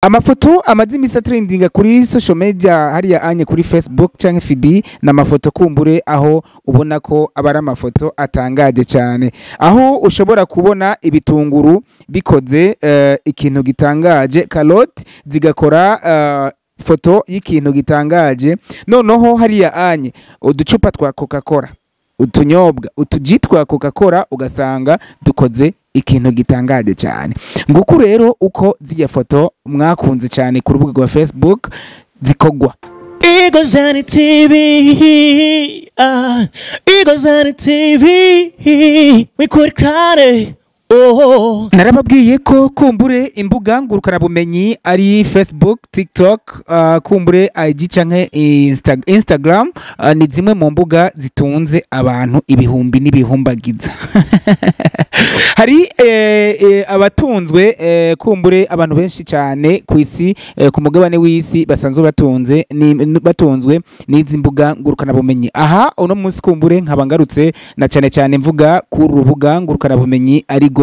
Amafoto amaze imisi trendinga kuri social media hariya anye kuri Facebook canke FB na mafoto kumbure aho ubona ko abari amafoto atangaje cyane, aho ushobora kubona ibitunguru bikoze ikintu gitangaje, carotte zigakora foto y'ikintu gitangaje, noneho hariya anye uducupa twa Coca-Cola, utunyobwa utujitwa Coca-Cola ugasanga dukoze ikintu gitangaje cyane. Nguko rero uko zijya foto mwakunze cyane ku rubuga rwa Facebook zikogwa. Igozani TV, Igozani TV, wikurikirane. Narababwiye ko kumbure imbuga ngurukana bumenyi ari Facebook, TikTok, kumbure IG canke Instagram ni zimwe mu mbuga zitunze abantu ibihumbi n'ibihumbagiza. Hari abatunzwe kumbure abantu benshi cyane ku isi, ku mugabane w'isi basanzwe batunzwe n'izi mbuga ngurukana bumenyi. Aha uno munsi kumbure nkabangarutse na cyane mvuga ku rubuga ngurukana bumenyi arigo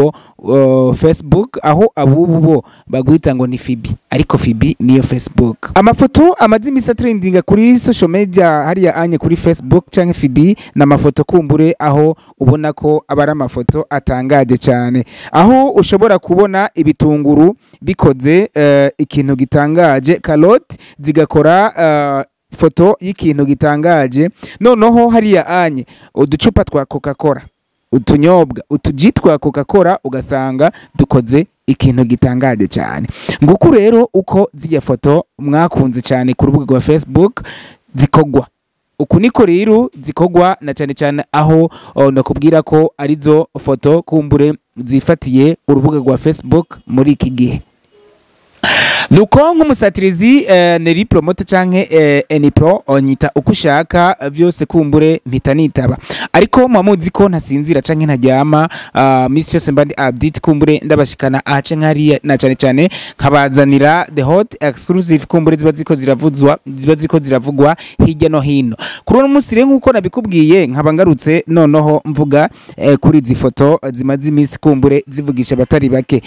Facebook, aho abubu bagwita ngo ni FB, ariko FB niyo Facebook. Amafoto amaze imisi trendinga kuri social media hariya anye kuri Facebook canke FB na mafoto kumbure aho ubona ko abari amafoto atangaje cyane, aho ushobora kubona ibitunguru bikoze ikintu gitangaje, carotte zigakora foto y'ikintu gitangaje, noneho hariya anye uducupa twa Coca-Cola, utunyobwa utujitwa Coca-Cola ugasanga dukoze ikintu gitangaje cyane. Nguko rero uko zijya foto mwakunze cyane ku rubuga rwa Facebook zikogwa. Uku niko rero zikogwa na cyane aho ndakubwira ko arizo foto kumbure zifatiye urubuga rwa Facebook muri iki gihe. Nuko nk'umusatirizi neri promote canke Enipro onyita uko ushaka byose kumbure mpita nitaba, ariko mwamuzi ko ntasinzira canke ntaryama misi yose mbandi update kumbure ndabashikana ahace nkari na cyane nkabazanira the hot exclusive kumbure ziba ziko ziravugwa hirya no hino. Kuri uno munsi rero nkuko nabikubwiye nkabangarutse noneho mvuga kuri izi foto zimaze imisi kumbure zivugisha batari bake,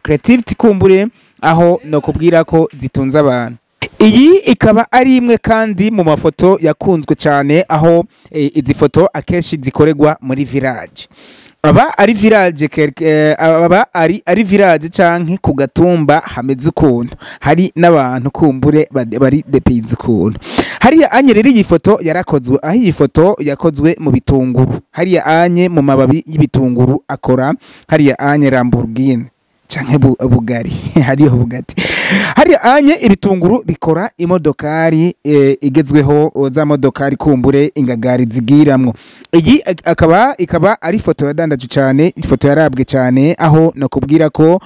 creativity kumbure aho no kubwira ko zitunza abantu. Iyi ikaba ari imwe kandi mu mafoto yakunzwe cyane, aho izi foto akeshi zikoregwa muri village. Aba ari village canke ku gatumba hameze ukuntu, hari n'abantu kumbure bari depize ukuntu. Hariya anye rero iyi foto yarakozwe, aho iyi foto yakozwe mu bitunguru, hariya anye mu mababi y'ibitunguru akora hariya anye Lamborghini canke Bugari hariho Bugatti. Hariya anye ibitunguru bikora imodokari igezweho, za modokari kumbure ingagari zigiramwo. Iyi ikaba ari foto yadandaje cyane, ifoto yarabwe cyane, aho nakubwira ko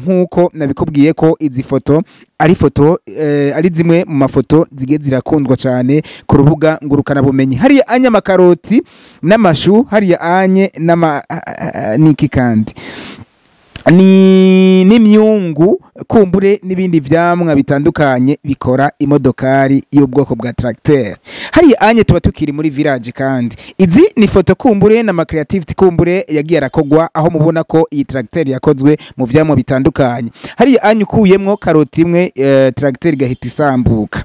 nkuko nabikubwiye ko izi foto ari zimwe mu mafoto zige zirakundwa cyane ku rubuga ngurukana bumenyi. Hariya anye amakaroti n'amashu, hariya anye niki kandi ni n'imyungu kumbure n'ibindi vyamwa bitandukanye bikora imodokari y'ubwoko bwa tracteur. Hari anye tuba tukiri muri village, kandi izi ni foto kumbure na creativity kumbure yagiye arakogwa, aho mubona ko iyi tracteur yakozwe mu vyamwa bitandukanye. Hari anye ukuyemwo karoti imwe tracteur gahita isambuka.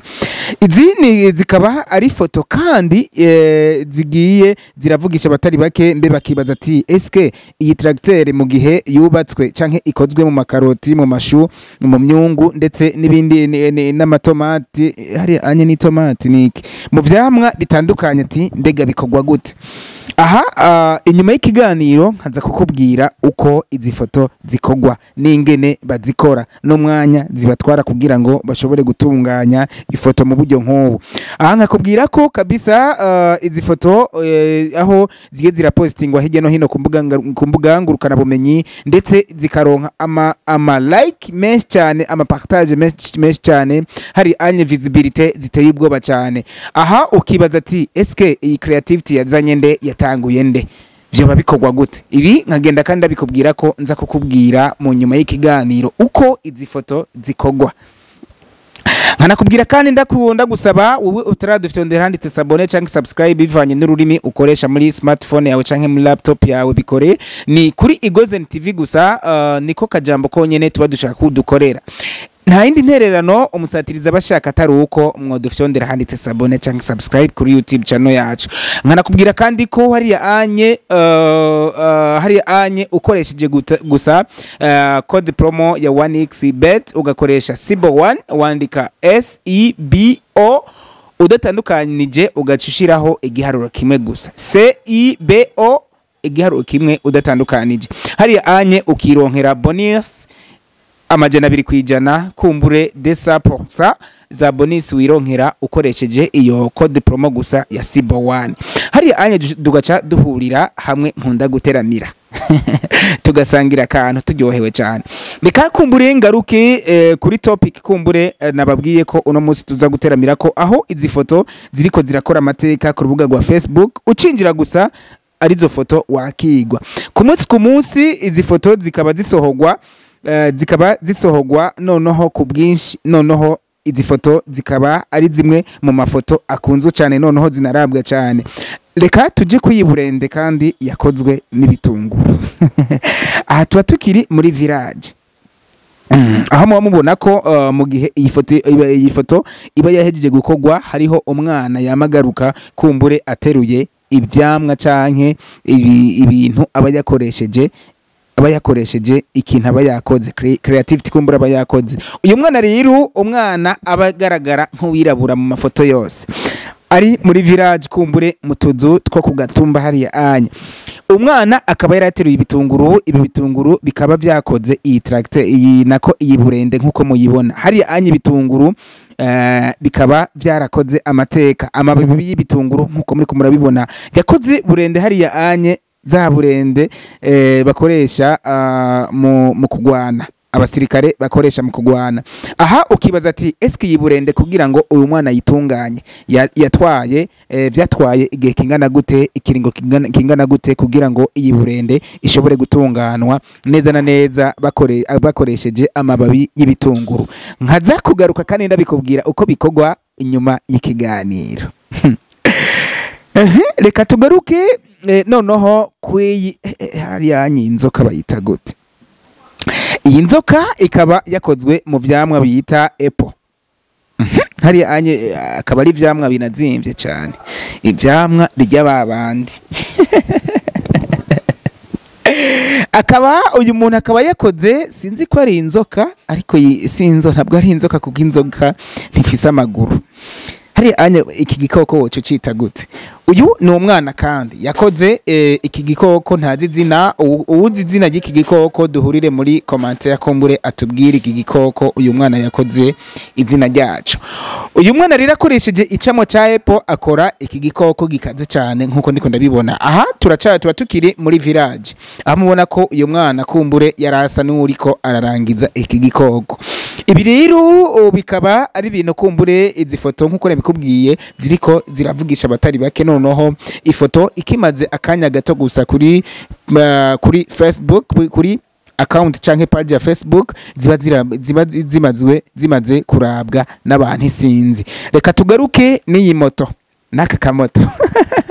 Izi zikaba ari foto kandi zigiye ziravugisha batari bake, mbe bakibaza ati eske iyi tracteur mu gihe yubatswe canke ikozwe mu makaroti, mu mashu, mu myungu ndetse n'ibindi n'amatomati, hari anye ni tomati niki mu vyamwa bitandukanye, ati mbega bikogwa gute? Aha inyuma y'ikiganiro nkaza kukubwira uko izi foto zikogwa n'ingene bazikora n'umwanya zibatwara kugira ngo bashobore gutunganya ifoto mu buryo nk'ubu. Aha nkakubwira ko kabisa izi foto aho zigiye zirapostingwa hirya no hino ku mbuga ngurukana bumenyi, ndetse zikaronka ama like menshi cyane, ama partage menshi cyane, hari anye visibility ziteye ubwoba cyane. Aha ukibaza ati eske iyi creativity yazanye nde, yatanguye nde, vyo babikogwa gute? Ibi nkagenda kandi abikubwira ko nza kukubwira mu nyuma y'ikiganiro uko izi foto zikogwa. Nkanakubwira kandi ndakunda gusaba wowe utaradufite ndere handitse sabone cyangwa subscribe bivanye n'ururimi ukoresha muri smartphone yawe cyangwa muri laptop yawe, bikore ni kuri Igozeni TV gusa, niko kajambo konyene tuba dushaka kudukorera. nta yindi ntererano umusatiriza bashaka atari uko mwodufyondera handitse sabone cyangwa subscribe kuri YouTube channel yacu. Nkanakubwira kandi ko hariya anye ukoresheje gusa code promo ya 1xbet ugakoresha SIBO1 wandika SEBO udatandukanije ugacushiraho igiharuro kimwe gusa CIBO igiharuro kimwe udatandukanije. Hariya anye ukironkera bonus amajana 200 kumbure desa za bonus wironkera ukoresheje iyo code promo gusa ya SIBO1. Hariya anye dugaca duhurira hamwe nkunda guteramira tugasangira akantu turyohewe cyane. Reka kumbure ngaruke kuri topic kumbure nababwiye ko uno munsi tuza guteramira ko aho izi foto ziriko zirakora amateka ku rubuga rwa Facebook ucinjira gusa arizo foto wakigwa ku munsi izi foto zikaba zisohogwa noneho ku bwinshi noneho izi foto zikaba ari zimwe mu mafoto akunzwe cyane noneho zinarabwa cyane. Reka tuje kuyiburende kandi yakozwe n'ibitunguru aha tuba tukiri muri village aho mubona ko mu gihe iyi foto iba yahejeje gukogwa hariho umwana yamagaruka kumbure ateruye ibyamwa canke ibintu aba yakoresheje ikintu aba yakoze creativity kumbura aba yakoze. Uyu mwana rero umwana abagaragara nk'uwirabura mu mafoto yose ari muri village kumbure mutuzu two kugatumba hariya anye. Umwana akaba yarateruye ibitunguru, ibi bitunguru bikaba byakoze iyi tractor iyi nako iyi burende nkuko muyibona hariya anye ibitunguru bikaba byarakoze amateka. Amababi y'ibitunguru nkuko muri kumurabibona yakoze burende hariya anye za burende bakoresha mu kugwana abasirikare bakoresha mu kugwana. Aha ukibaza ati eske yiburende kugira ngo uyu mwana yitunganye yatwaye byatwaye igihe kingana gute ikiringo kingana gute kugira ngo iyi burende ishobore gutunganwa neza na neza bakoresheje amababi y'ibitunguru. Nkaza kugaruka kandi ndabikubwira uko bikogwa inyuma y'ikiganiro. Reka tugaruke noneho kwiyi hariya inzoka bayita gute. Iyi nzoka ikaba yakozwe mu vyamwa bita apple. Hariya anye akaba ari vyamwa binazimvye cyane ivyamwa bijya babandi akaba uyu muntu akaba yakoze sinzi ko ari inzoka ariko sinzo ntabwo ari inzoka kuko inzoka ntifise amaguru. Hariya anye iki gikoko cyo cita gute. Uyu ni umwana kandi yakoze iki gikoko ntazi zina uwuzi zina y'iki gikoko duhurire muri commentaire kumbure atubwire iki gikoko uyu mwana yakoze izina ryacu. Uyu mwana rero akoresheje icamo cha apple akora iki gikoko gikaze cyane nkuko ndiko ndabibona. Aha tuba tukiri muri village aho mubona ko uyu mwana kumbure yarasa n'uriko ararangiza iki gikoko. Ibi rero bikaba ari ibintu kumbure izi foto nkuko nabikubwiye ziriko ziravugisha abatari bake noneho ifoto ikimaze akanya gato gusa kuri Facebook kuri account canke page ya Facebook zimaze kurabwa n'abantu isinzi. Reka tugaruke n'iyi moto n'aka kamoto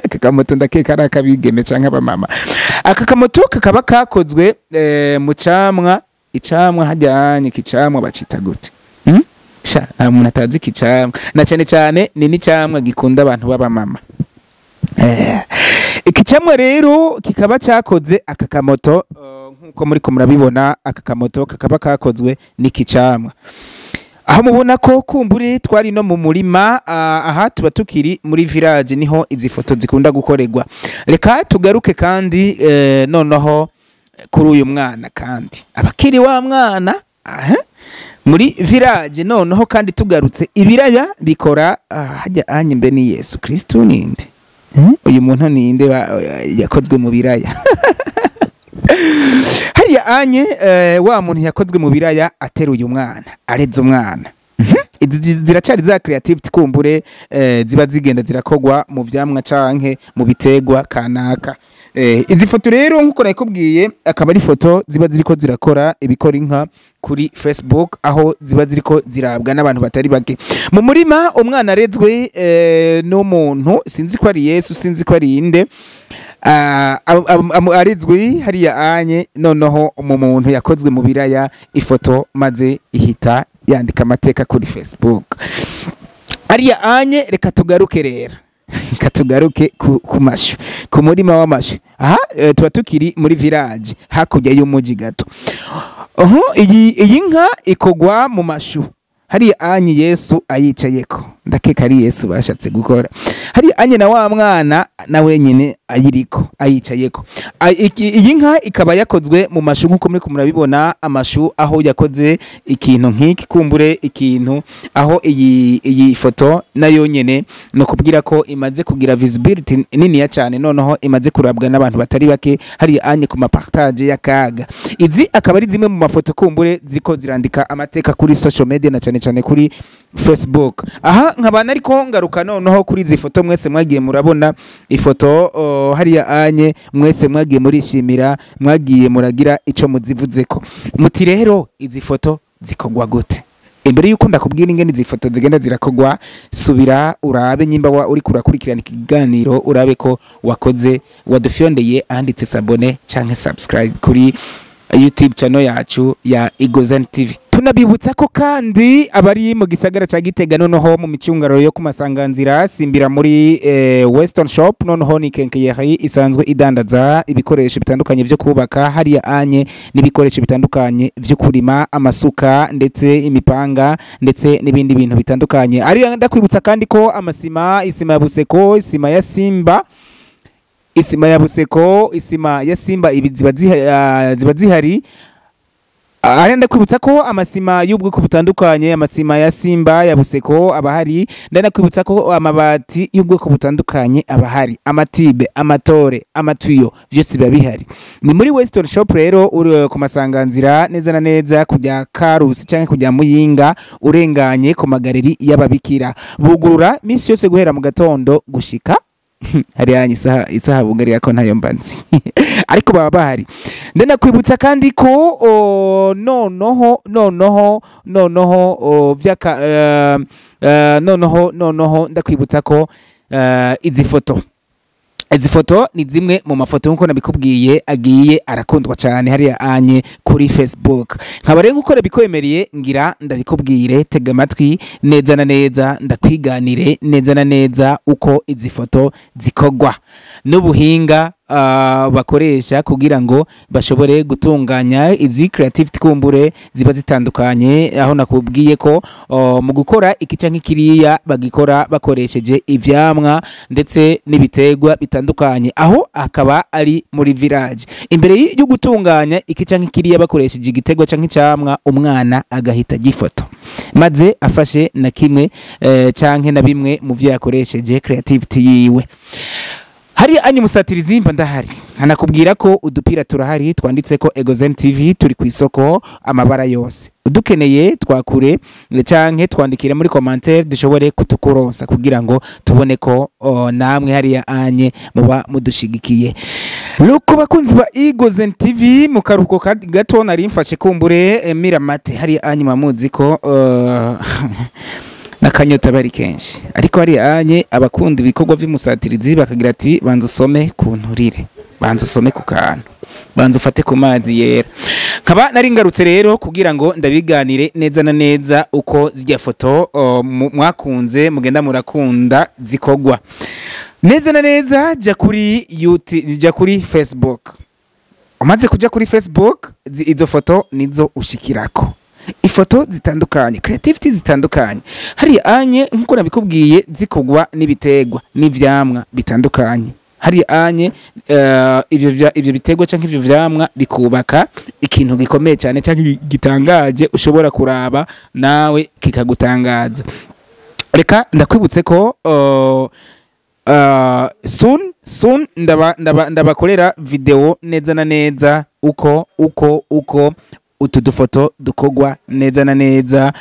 kakamoto ndakeka ari akabigeme canke abamama. Aka kamoto kakaba kakozwe mu icamwa hajyanye kicamwa bacita gute sha umuntu atazi kicamwa na cyane ni n'icamwa gikunda abantu b'abamama. Ikicamwa rero kikaba cyakoze aka kamoto nkuko muri ko murabibona aka kamoto kakaba kakozwe n'ikicamwa. Aho mubona ko kumbure twari no mu murima aha tuba tukiri muri village niho izi foto zikunda gukorerwa. Reka tugaruke kandi noneho kuri uyu mwana kandi abakiri wa mwana muri village noneho kandi tugarutse ibiraya bikora hajya anye mbe ni Yesu Kristo ninde uyu muntu ninde yakozwe mu biraya hariya anye wa muntu yakozwe mu biraya ateruye umwana areze umwana. Ziracari za creativity kumbure ziba zigenda zirakogwa mu vyamwa canke mu bitegwa kanaka. Izi foto rero nkuko nakubwiye akaba ari foto ziba ziriko zirakora ibikora inka kuri Facebook aho ziba ziriko zirabwa n'abantu batari bake. Mu murima umwana arezwe n'umuntu sinzi ko ari Yesu sinzi ko ari inde arizwi hariya anye noneho umuntu yakozwe mu biraya ifoto maze ihita yandika amateka kuri Facebook. Ariya anye reka tugaruke rero katugaruke ku mashu, ku murima w'amashu. Aha tuba tukiri muri village hakurya y'umuji gato. Iyi nka ikogwa mu mashu. Hari anye Yesu ayicayeko, ndakeka ari Yesu bashatse gukora. Hari anye na wa mwana na wenyine ayiriko ayicayeko. Iyi nka ikaba yakozwe mu mashu nkuko muri kumurabibona, amashu aho yakoze ikintu nk'iki kumbure ikintu aho iyi foto nayo nyene no kubwira ko imaze kugira visibility nini ya cyane, noneho imaze kurabwa n'abantu batari bake. Hari anye ku mapartage y'akaga. Izi akaba ari zimwe mu mafoto kumbure ziko zirandika amateka kuri social media na cyane kuri Facebook. Aha nkabana ariko ngaruka noneho kuri izi foto mwese mwagiye murabona ifoto hariya anye mwese mwagiye murishimira, mwagiye muragira ico muzivuzeko. Muti rero izi foto zikogwa gute? Imbere yuko ndakubwira ingene izi foto zigenda zirakogwa, subira urabe nyimba uri kurakurikirana ikiganiro, urabe ko wakoze wadufyondeye anditse sabone canke subscribe kuri YouTube channel yacu ya Igozan TV. Tunabibutsa ko kandi abari mu gisagara ca Gitega noneho mu micungaro yo kumasanganzira simbira muri Western Shop, noneho ni kenkeyeri isanzwe idandaza ibikoresho bitandukanye byo kubaka. Hariya anye n'ibikoresho bitandukanye byo kurima, amasuka ndetse imipanga ndetse n'ibindi bintu bitandukanye. Ari ndakwibutsa kandi ko amasima, isima ya Buseko, isima ya Simba, isima ya Buseko, isima ya Simba ibi ziba zihari. Arenda kwibutsa ko amasima y'ubwoko butandukanye, amasima ya Simba ya Buseko abahari. Ndana kwibutsa ko amabati y'ubwoko butandukanye abahari, amatibe, amatore, amatuyo byose biba bihari. Ni muri Western Shop rero uri ku masanganzira neza na neza kujya Karusi cyangwa kujya Muyinga urenganye ku magareri y'ababikira. Bugurura minsi yose guhera mu gatondo gushika hari anye isaha bugarira ko ntayo mbanzi ariko baba bahari. Ndena kwibutsa kandi ko noneho ndakwibutsa ko izi foto ni zimwe mu mafoto nkuko nabikubwiye agiye arakundwa cyane hariya anye kuri Facebook. Nkaba rero gukora bikwemereye ngira ndabikubwire, tega amatwi neza na neza, ndakwiganire neza na neza uko izi foto zikogwa n'ubuhinga bakoresha kugira ngo bashobore gutunganya izi creativity kumbure ziba zitandukanye. Aho nakubwiye ko mu gukora iki canke kiriya bagikora bakoresheje ivyamwa ndetse n'ibitegwa bitandukanye, aho akaba ari muri village. Imbere yo gutunganya iki canke kiriya bakoresheje igitegwa canke cyamwa, umwana agahita gifoto maze afashe na kimwe canke na bimwe mu vyo yakoresheje creativity yiwe. Hari anye musatirizi mba ndahari, hanakubwira ko udupira turahari twanditse ko Igozan TV, turi ku isoko amabara yose. Udukeneye twakure canke twandikira muri commentaire dushobore kutukuronsa kugira ngo tubone ko namwe hariya anye muba mudushigikiye. Luko bakunzi ba Igozan TV, mu karuko gato nari mfashe kumbure Miramate hariya anye mamuzi ko nakanyota bari kenshi, ariko hari anye abakunda ibikorwa vy'umusatirizi bakagira ati banza usome ku nturire, banza usome ku kantu, banza ufate ku mazi yera. Nkaba nari ngarutse rero kugira ngo ndabiganire neza na neza uko zijya foto mwakunze mugenda murakunda zikogwa neza na neza. Jya kuri YouTube, jya kuri Facebook. Umaze kuja kuri Facebook izo foto nizo ushikirako, ifoto zitandukanye, creativity zitandukanye. Hari anye nkuko nabikubwiye zikogwa n'ibitegwa n'ivyamwa bitandukanye. Hari anye ivyo bitegwa canke ivyo vyamwa bikubaka ikintu gikomeye cyane canke gitangaje ushobora kuraba nawe kikagutangaza. Reka ndakwibutse ko soon ndabakorera video neza na neza uko utu dufoto dukogwa neza na neza,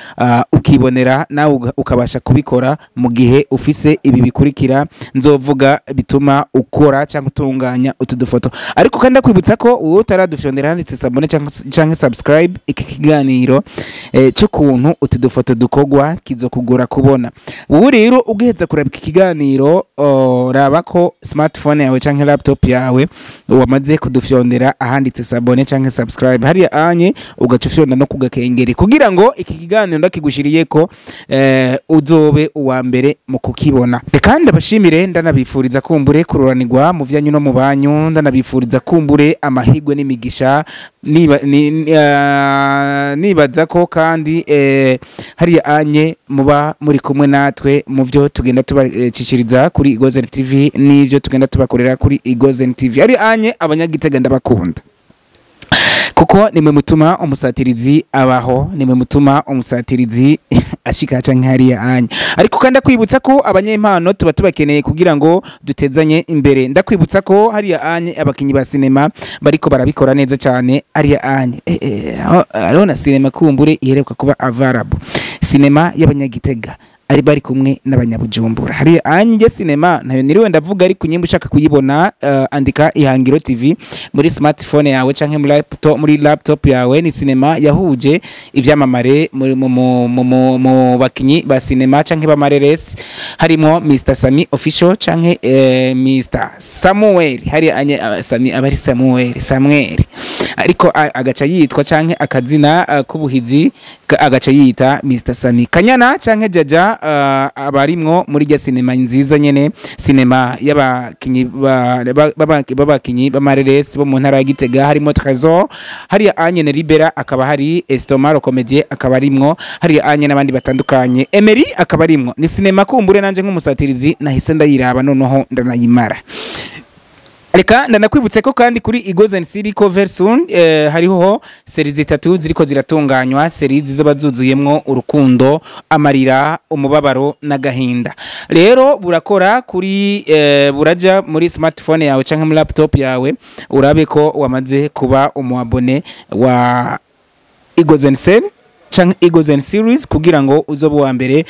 ukibonera nawe ukabasha kubikora mu gihe ufise ibi bikurikira nzovuga bituma ukora cyangwa utunganya utu dufoto. Ariko kandi kwibutsa ko wowe utaradufyondera handitse sabone cyangwa subscribe, iki kiganiro cyo kuntu utu dufoto dukogwa kizokugora kubona. Wowe rero ugiheza kuraba iki kiganiro, raba ko smartphone yawe cyangwa laptop yawe wamaze kudufyondera ahanditse sabone cyangwa subscribe. Hariya anye ugaca ufyonda no kugakengere kugira ngo iki kiganiro ndakigushiriye ko uzobe uwa mbere mu kukibona. Kandi abashimire ndanabifuriza kumbure kururanirwa mu vyanyu no mu banyu, ndanabifuriza kumbure amahigwe n'imigisha nibaza ko kandi hariya anye muba muri kumwe natwe mu byo tugenda tubacishiriza kuri Igozen TV n'ivyo tugenda tubakorera kuri Igozen TV. Ari anye abanyagitega ndabakunda kuko nimwe mutuma umusatirizi abaho, nimwe mutuma umusatirizi ashika canke hariya anye. Ariko kandi kwibutsa ko abanyempano tuba tubakeneye kugira ngo dutezanye imbere. Ndakwibutsa ko hariya anye abakinyi ba sinema bariko barabikora neza cyane hariya anye. Arona sinema kumbure iheruka kuba available, sinema y'abanyagitega ari bari kumwe n'abanyabujumbura. Hari anye sinema nayo niriwe ndavuga ari kunyimba ushaka kuyibona, andika Ihangiro TV muri smartphone yawe canke muri laptop yawe. Ni sinema yahuje ivyamamare mu bakinyi ba sinema canke ba Mareresi, harimo Mr Sami official canke Mr Samuel. Hari anye Sami abari Samuel ariko agaca yitwa canke akazina kubuhizi agaca yita Mr Sami Kanyana canke Jaja. Abarimwo muri ya sinema nziza nyene, sinema y'abakinyi babakinyi ba Mareresi bo mu ntara ya Gitega, harimo Trésor, hari anye na Libera, akaba hari Estomaro Comedie, akaba arimwo, hari anye n'abandi batandukanye, Emery akaba arimwo. Ni sinema kumbure nanje nk'umusatirizi nahise ndayiraba noneho ndanayimara. Reka ndanakwibutse ko kandi kuri Igozen City Cover Soon hariho series 3 ziriko ziratunganywa, series zizoba zuzuyemwo urukundo, amarira, umubabaro n'agahinda. Rero burakora kuri buraja muri smartphone yawe canke muri laptop yawe, urabe ko wamaze kuba umuabone wa Igozen City canke Igozen series kugira ngo uzobe wa mbere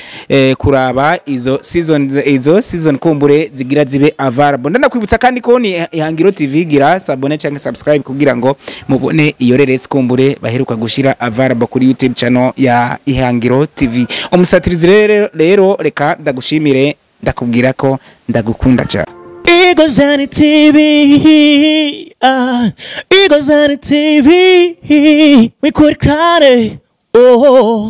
kuraba izo season kumbure zigira zibe available. Ndanakwibutsa kandi ko ni Ihangiro TV, gira sabone canke subscribe kugira ngo mubone iyo reresi kumbure baheruka gushira available kuri YouTube channel ya Ihangiro TV. Umusatirizi rero reka ndagushimire, ndakubwira ko ndagukunda cyane. Igozen TV, Igozen TV, we could cry. Oh.